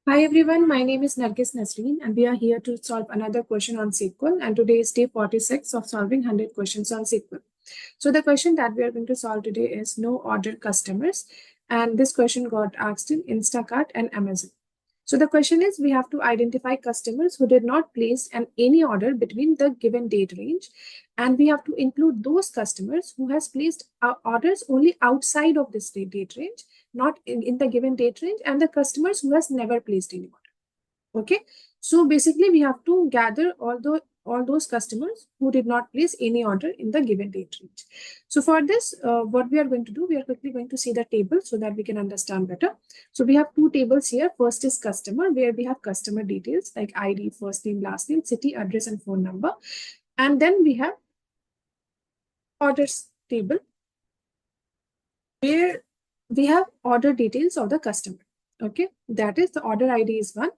Hi everyone, my name is Nargis Nasreen and we are here to solve another question on SQL, and today is day 46 of solving 100 questions on SQL. So the question that we are going to solve today is no order customers, and this question got asked in Instacart and Amazon. So the question is, we have to identify customers who did not place any order between the given date range, and we have to include those customers who has placed orders only outside of this date range, not in the given date range, and the customers who has never placed any order. Okay, so basically we have to gather all those customers who did not place any order in the given date range. So for this, what we are going to do, we are quickly going to see the table so that we can understand better. So we have two tables here. First is customer, where we have customer details like ID, first name, last name, city, address, and phone number. And then we have orders table, where we have order details of the customer. Okay, that is the order ID is 1.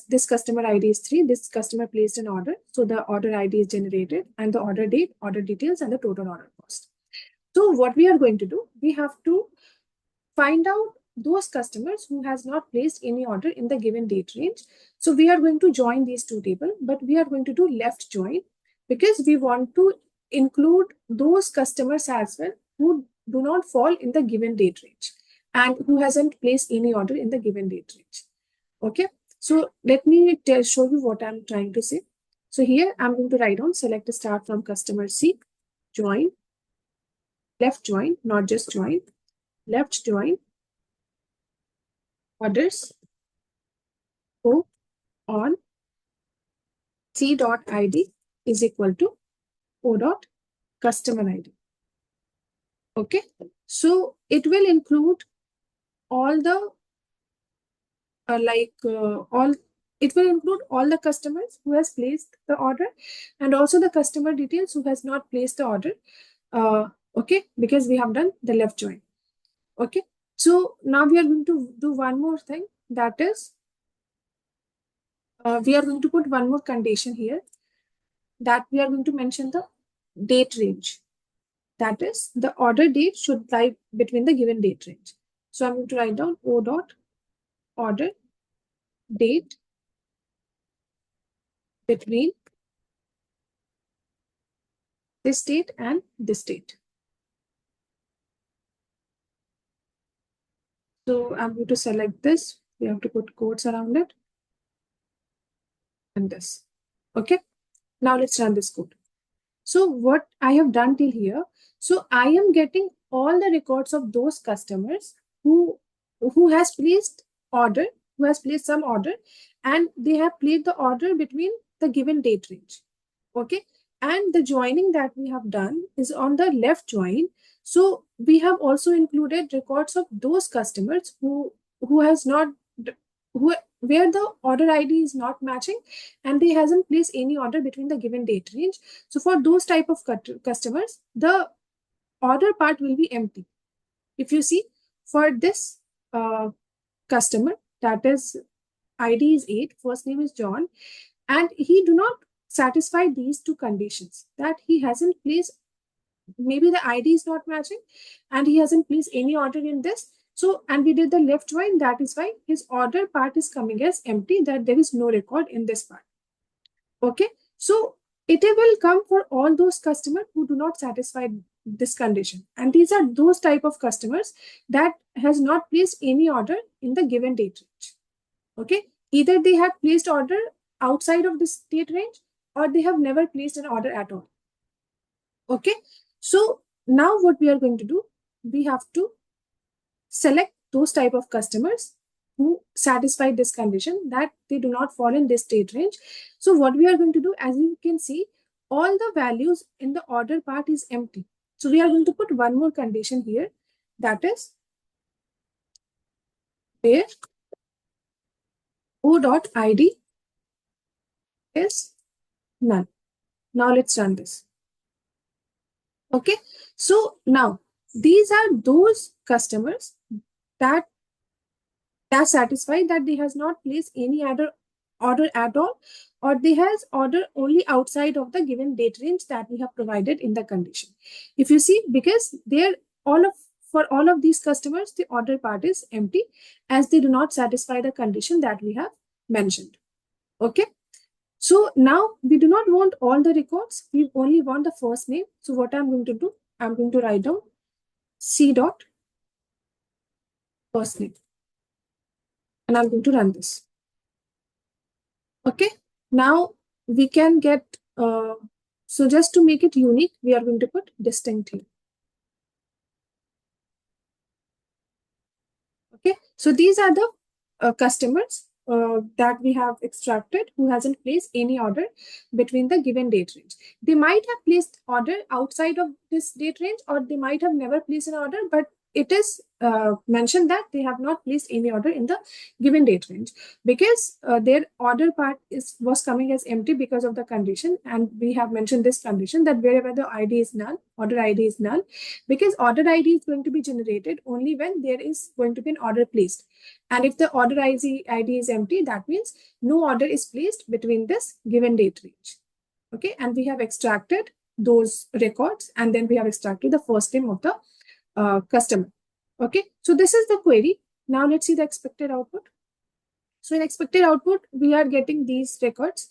This customer ID is 3. This customer placed an order. So the order ID is generated, and the order date, order details, and the total order cost. So what we are going to do, we have to find out those customers who has not placed any order in the given date range. So we are going to join these two tables, but we are going to do left join because we want to include those customers as well who do not fall in the given date range and who hasn't placed any order in the given date range. Okay, so let me show you what I'm trying to say. So here I'm going to write down, select a start from customer C, join, left join, not just join, left join, orders go on C.id is equal to O dot customer ID. Okay, so it will include all the it will include all the customers who has placed the order and also the customer details who has not placed the order. Okay, because we have done the left join. Okay, so now we are going to do one more thing, that is we are going to put one more condition here, that we are going to mention the date range. That is, the order date should lie between the given date range. So I'm going to write down O dot order date between this date and this date. So I'm going to select this. We have to put quotes around it and this. Okay, now let's run this code. So what I have done till here, so I am getting all the records of those customers who has placed order, who has placed some order, and they have placed the order between the given date range. Okay, and the joining that we have done is on the left join. So we have also included records of those customers who has not where the order ID is not matching and they hasn't placed any order between the given date range. So for those type of customers, the order part will be empty. If you see, for this customer, that is ID is 8, first name is John, and he do not satisfy these two conditions, that he hasn't placed, maybe the ID is not matching and he hasn't placed any order in this. So, and we did the left join, that is why his order part is coming as empty, that there is no record in this part. Okay, so it will come for all those customers who do not satisfy this condition, and these are those type of customers that has not placed any order in the given date range. Okay, either they have placed order outside of this date range or they have never placed an order at all. Okay, so now what we are going to do, we have to select those type of customers who satisfy this condition, that they do not fall in this date range. So what we are going to do, as you can see, all the values in the order part is empty. So we are going to put one more condition here, that is where O.id is none. Now let's run this. Okay, so now these are those customers that are satisfied, that they has not placed any other order at all, or they has order only outside of the given date range that we have provided in the condition. If you see, because they're all of for all of these customers, the order part is empty as they do not satisfy the condition that we have mentioned. Okay. So now we do not want all the records. We only want the first name. So what I'm going to do, I'm going to write down C dot first name. And I'm going to run this. Okay. Now we can get, so just to make it unique, we are going to put distinct here. Okay. So these are the customers that we have extracted who hasn't placed any order between the given date range. They might have placed order outside of this date range, or they might have never placed an order, but it is mentioned that they have not placed any order in the given date range because their order part was coming as empty because of the condition. And we have mentioned this condition that wherever the ID is null, order ID is null, because order ID is going to be generated only when there is going to be an order placed. And if the order ID is empty, that means no order is placed between this given date range. Okay, and we have extracted those records, and then we have extracted the first name of the customer. Okay, so this is the query. Now let's see the expected output. So in expected output, we are getting these records,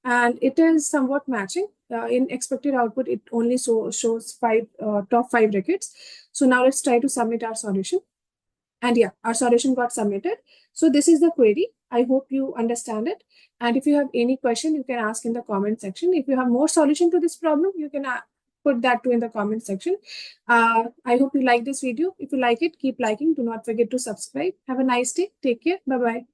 and it is somewhat matching. In expected output, it only shows top five records. So now let's try to submit our solution. And yeah, our solution got submitted. So this is the query. I hope you understand it. And if you have any question, you can ask in the comment section. If you have more solution to this problem, you can put that too in the comment section. I hope you like this video. If you like it, keep liking. Do not forget to subscribe. Have a nice day. Take care. Bye-bye.